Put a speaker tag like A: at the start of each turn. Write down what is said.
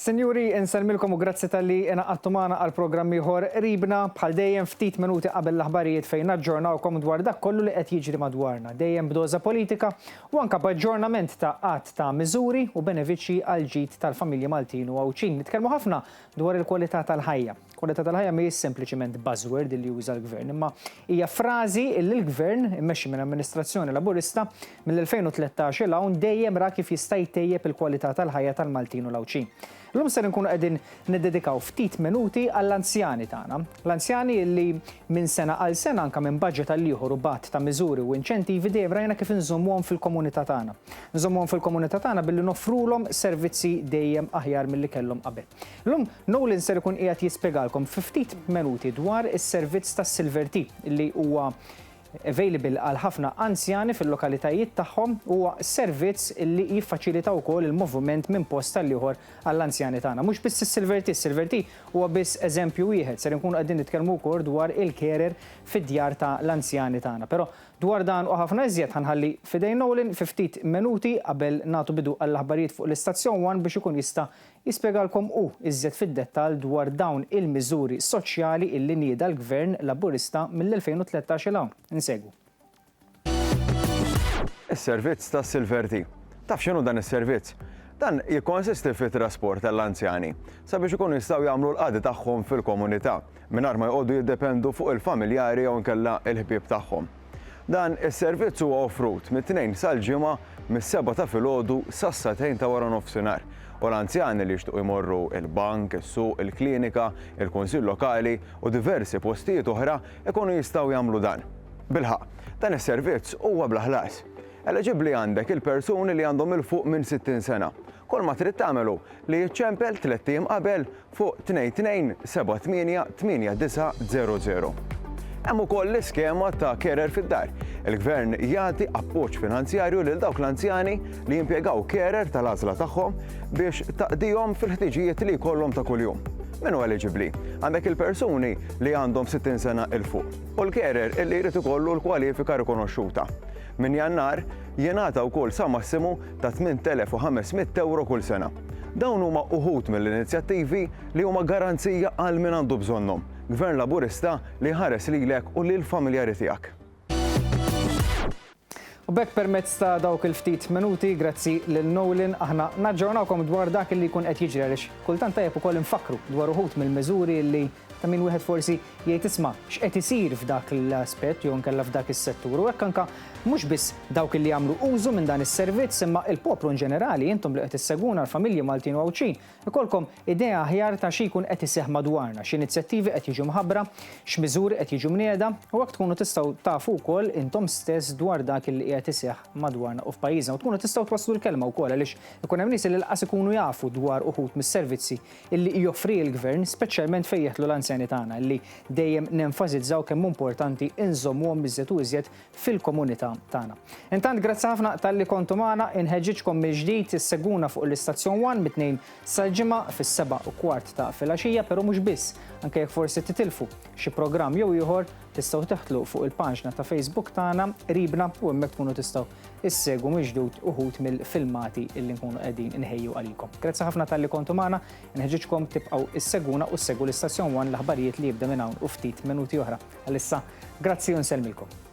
A: Senjuri, inselmilkom u grazzi tal-li inaqattu magħna għal programm ieħor qribna bħal dejjem ftit minuti qabel l-aħbarijiet fejn naġġornawkom dwar dak kollu li qed jiġri madwarna, dejjem b'doża politika u anke b'aġġornament ta' qatt ta' miżuri u benefiċċji għal ġid tal-familji Maltin u Għawċin. Nitkellmu ħafna dwar il-kwalità tal-ħajja. Kwalità tal-ħajja mhijiex sempliċement buzzword li juża l-Gvern, imma hija frażi li l-Gvern immexxi minn amministrazzjoni Laburista mill-2013 il hawn dejjem ra kif jista' jtejjeb il-kwalità tal-ħajja tal-Maltin u l-Għawċin. L-lum ser nkunu qegħdin niddedikaw ftit minuti għall-anzjani tagħna. L-anzjani li minn sena għal sena anke minn budget għal ieħor u bat ta' miżuri u inċentivi dejjem rajna kif inżommuhom fil-komunità tagħna. Nżommuhom fil-komunità tagħna billi noffrulhom servizzi dejjem aħjar milli kellhom qabel. L-lum Nolan ser ikun qiegħed jispjegalkom fi ftit minuti dwar is-servizz tas-Silver Tea li huwa available għal ħafna anzjani fil-lokalitajiet tagħhom huwa servizz li jiffaċilita wkoll il-moviment minn post tal ieħor għall-anzjani tagħna. Mhux biss is-Silver Tea, is-Silver Tea huwa biss eżempju wieħed, ser nkunu qegħdin nitkellmu wkoll dwar il-carer fid-djar ta' l-anzjani tagħna. Però dwar dan u ħafna iżjed ħanħalli fidejn Nolan fi ftit minuti qabel nagħtu bidu għall-aħbarijiet fuq l-istazzjon 1 biex ikun jista' jispjegalkom iżjed fid-dettall dwar dawn il-miżuri soċjali illi nieda l-Gvern Laburista mill-2013 il hawn. Insegwu.
B: Is-servizz tas Silver Tea. Taf x'inhu dan is-servizz? Dan jikkonsisti fit-trasport tal-anzjani sabiex ikunu jistgħu jagħmlu l-qagħdi tagħhom fil-komunità mingħajr ma jqogħdu jiddependu fuq il-familjari jew inkella l-ħbieb tagħhom. Dan is-servizz huwa offrut mit-tnejn sal-ġimgħa mis-7 ta' filgħodu sas-satejn ta' wara nofsinhar. U l-anzjani li jixtiequ jmorru il-bank, is-suq, il-klinika, il-kunsill lokali u diversi postijiet oħra ikunu jistgħu jagħmlu dan. Bilħaq, dan is-servizz huwa bla ħlas. Eliġibbli għandek il-persuni li għandhom il-fuq minn 60 sena. Kull ma trid tagħmelu li jiċċempel 3 ijiem qabel fuq 22 78 8900. Hemm ukoll l-iskema ta' carer fid-dar. Il-Gvern jagħti appoġġ finanzjarju lil dawk l-anzjani li jimpjegaw carer tal-għażla tagħhom biex taqdihom fil-ħtiġijiet li jkollhom ta' kuljum. Min huwa eliġibbli? Għandek il-persuni li għandhom 60 sena il fuq u l-carer illi jrid ikollu l-kwalifika rikonoxxuta. Min Jannar jingħata wkoll sa massimu ta' 8500 euro kull sena. Dawn huma uħud mill-inizjattivi li huma garanzija għal min għandu bżonnhom. Gvern Laburista li ħares lilek u lill-familjari tiegħek.
A: U bekk permezz ta' dawk il-ftit minuti, grazzi lil Nolan, aħna naġġornawkom dwar dak li jkun qed jiġri għaliex kultant tajjeb ukoll infakru dwar uħud mill-miżuri li ta' min wieħed forsi jgħid isma' x'qed isir f'dak l-aspett jew nkella f'dak is-settur. U hekk anke mhux biss dawk li jagħmlu użu minn dan is-servizz imma l-poplu in ġenerali intom li qed issegwuna l-familji Maltin u Għawċin ikolkom idea aħjar ta' xi jkun qed iseħħ madwarna, x'inizjattivi qed jiġu mħabbra, x'miżuri qed jiġu mnieda u hekk tkunu tistgħu tafu wkoll intom stess dwar dak li qed iseħħ madwarna u f'pajjiżna u tkunu tistgħu twasslu l-kelma wkoll għaliex ikun hemm nies li laqas ikunu jafu dwar uħud mis-servizzi illi joffri l-Gvern speċjalment fejn jeħtlu l-anzjani tagħna li dejjem nenfasizzaw kemm importanti inżommuhom iżjed u iżjed fil-komunità tagħna. Intant grazzi ħafna tal-li kontu magħna, inħeġġiġkom mill-ġdid issegwuna fuq l-istazzjon 1 mit-2 sal-ġimgħa fis-7:15 ta' filgħaxija, però mhux biss, anke jekk forsi titilfu xi programm jew ieħor tistgħu teħtlu fuq il-paġna ta' Facebook tagħna qribna u hemmhekk tkunu tistgħu issegwu miġdud uħud mill-filmati illi nkunu qegħdin inħejju għalikom. Grazzi ħafna tal-li kontu magħna, inħeġġiġkom tibqgħu issegwuna u ssegwu l-istazzjon 1 l-aħbarijiet li jibda minn hawn u ftit minuti oħra. Għalissa, grazzi u nsellmilkom.